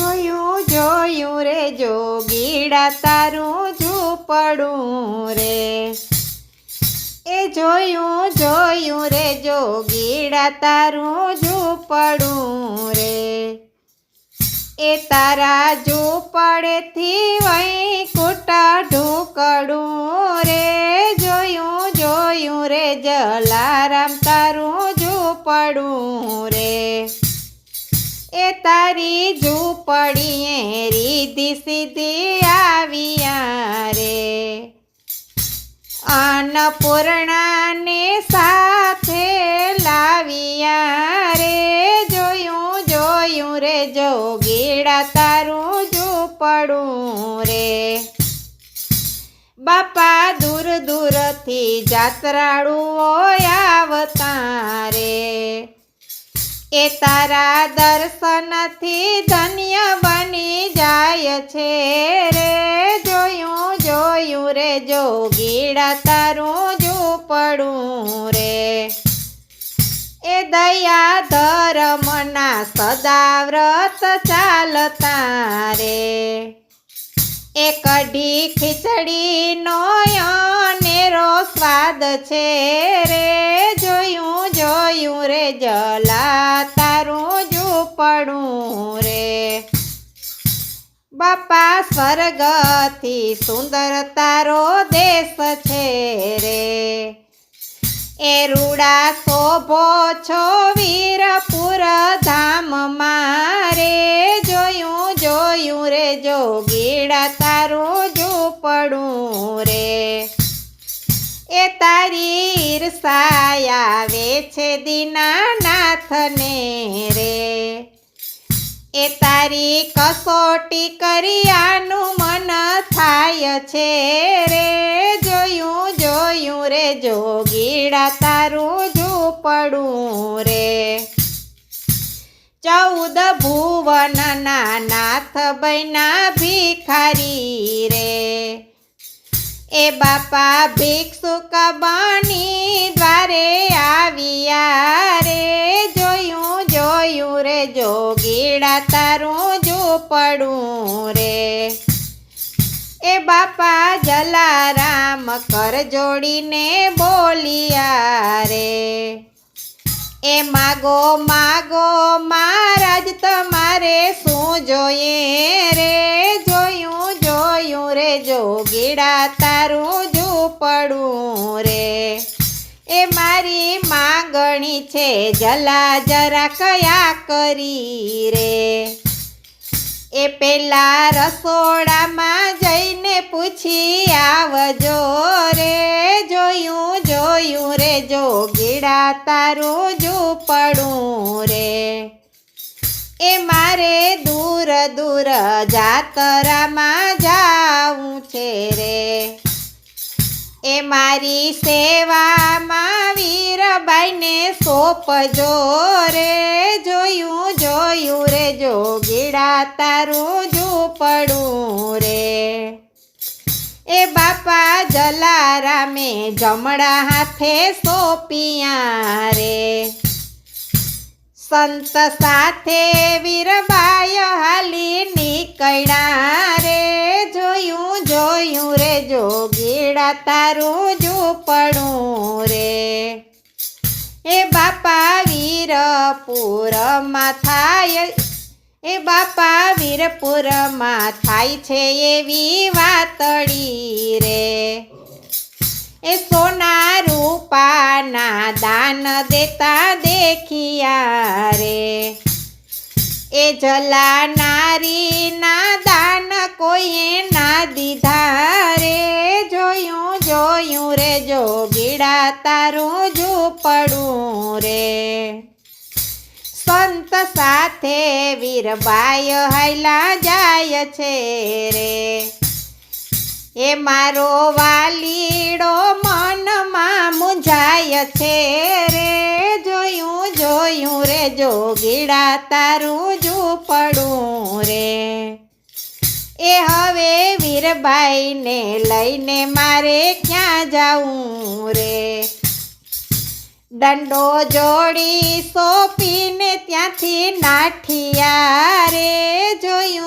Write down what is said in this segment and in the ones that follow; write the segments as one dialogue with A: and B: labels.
A: જોયું જોયું રે જોગીડા તારું ઝૂંપડું રે, એ જોયું જોયું રે જોગીડા તારું ઝૂંપડું રે, એ તારા ઝૂંપડેથી વૈકુંઠ ઢૂકડું રે, જોયું જોયું રે જલારામ તારું ઝૂંપડું રે, એ તારી ઝૂંપડીએ રીધી સીધી આવ્યા રે, અન્નપૂર્ણાને સાથે લાવ્યા રે, જોયું જોયું રે જોગીડા તારું ઝૂંપડું રે, બાપા દૂર દૂરથી જાત્રાળુઓ આવતા રે, એ તારા દર્શનથી ધન્ય બની જાય છે રે, જોયું જોયું રે જોગીડા તારું ઝૂંપડું રે, એ દયા ધર્મના સદા વ્રત ચાલતા રે, એ કઢી ખીચડીનો અનેરો સ્વાદ છે રે, જોયું જોયું રે જલા તારું ઝૂંપડું રે, બાપા સ્વર્ગથી સુંદર તારો દેશ છે રે, એ રૂડા શોભો છો વીરપુર ધામમાં રે, જોયું જોયું રે જોગીડા તારું ઝૂંપડું રે, એ તારી ઈર્ષા આવે છે દીનાનાથને રે, એ તારી કસોટી કર્યાનું મન થાય છે રે, જોયું જોયું રે જોગીડા તારું ઝૂંપડું રે, 14 ભુવનના નાથ બન્યા ભિખારી રે, એ બાપા ભિક્ષુક બની દ્વારે આવ્યા રે, જોયું જોયું રે જોગીડા તારું ઝૂંપડું રે, એ બાપા જલારામ કર જોડીને બોલિયા રે, એ માગો માગો મહારાજ તમારે શું જોઈએ રે, જોયું જોયું રે જોગીડા તારું ઝૂંપડું રે, એ મારી માંગણી છે જલા જરા કયા કરી રે, એ પેલા રસોડામાં જઈને પૂછી આવજો રે, જોયું જોયું રે જોગીડા તારું ઝૂંપડું રે, એ મારે દૂર દૂર જાતરામાં જાવું છે રે, એ મારી સેવામાં વીરબાઈને સોંપજો રે, જોયું જોયું રે જોગીડા તારું ઝૂંપડું રે, એ બાપા જલારામે જમણા હાથે સોંપ્યા રે, સંત સાથે વીરબાઈ હાલી નીકળ્યા રે, જોયું જોયું રે જોગીડા તારું ઝૂંપડું રે, એ બાપા વીરપુરમાં થાય, એ બાપા વીરપુરમાં થાય છે એવી વાતડી રે, એ સોના રૂપાના દાન દેતા દેખિયા રે, એ જલા નારીના દાન કોઈએ ના દીધા રે, જોયું જોયું રે જોગીડા તારું ઝૂંપડું રે, સંત સાથે વીરબાઈ હાલ્યા જાય છે રે, એ મારો વાલીડો મનમાં મૂંઝાય છે રે, જોયું જોયું રે જોગીડા તારું ઝૂંપડું રે, એ હવે વીરબાઈને લઈને મારે ક્યાં જાવું રે, દંડો જોડી સોંપીને ત્યાંથી નાઠિયા રે, જોયું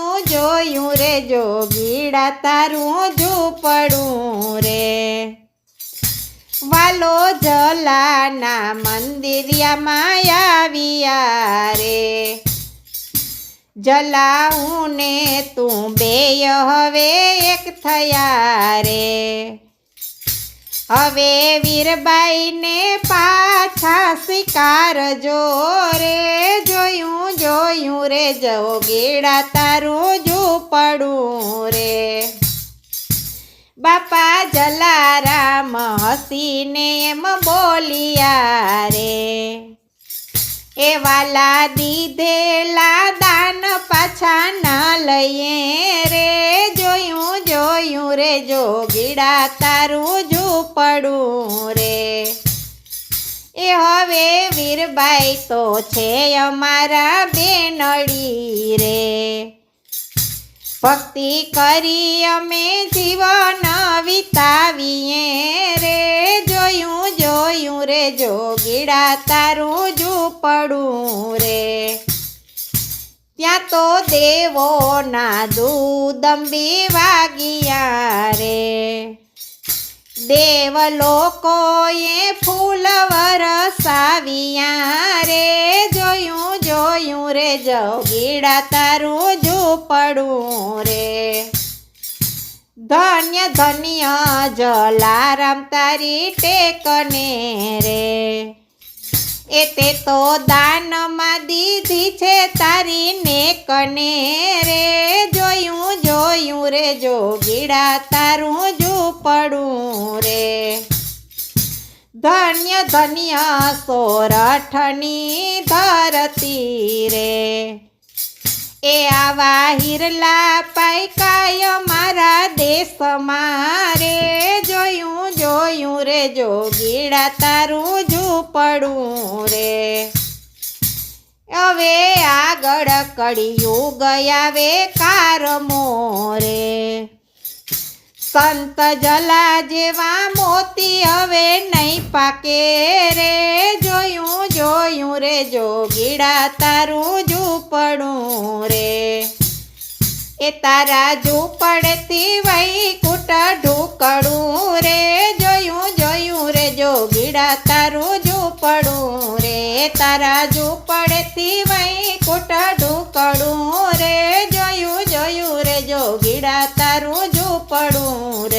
A: રે જોગીડા તારું ઝૂંપડું રે વાલો જલાના મંદિરિયામાં આવ્યા રે જલાઉં ને તું બેય હવે એક થયા રે હવે વીરબાઈને પાછા સ્વીકારજો રે જોયું રે જોગીડા તારું ઝૂંપડું રે બાપા જલારામ હસીને એમ બોલિયા રે એ વાલા દીધેલા દાન પાછા ના લઈએ રે જોયું રે જોગીડા તારું ઝૂંપડું રે એ હવે વીરબાઈ તો છે અમારા બેનડી રે ભક્તિ કરી અમે જીવન વિતાવીએ રે જોયું રે જોગીડા તારું ઝૂંપડું રે ત્યાં તો દેવોના દૂદંબી વાગ્યા રે દેવ લોકોએ ફૂલ વરસાવ્યા રે જોયું રે જોગીડા તારું ઝૂંપડું રે ધન્ય ધન્ય જલારામ તારી ટેકને રે એ તે તો દાનમાં દીધી છે તારી નેકને રે જોયું રે જોગીડા તારું ઝૂંપડું રે ધન્ય ધન્ય સોરઠની ધરતી રે એ આવા હિરલા પાયકાય મારા દેશમાં રે જોયું રે જોગીડા તારું ઝૂંપડું રે હવે આગળ કળિયુગ આવે કારમો રે સંત જલા જેવા મોતી હવે નહીં પાકે રે જોયું રે જોગીડા તારું ઝૂંપડું રે એ તારા ઝૂંપડેથી વૈકુંઠ ઢુકડું રે જોયું રે જોગીડા તારું ઝૂંપડું રે તારા ઝૂંપડેથી વૈકુંઠ ઢુકડું રે જોયું રે જોગીડા તારું ઝૂંપડું રે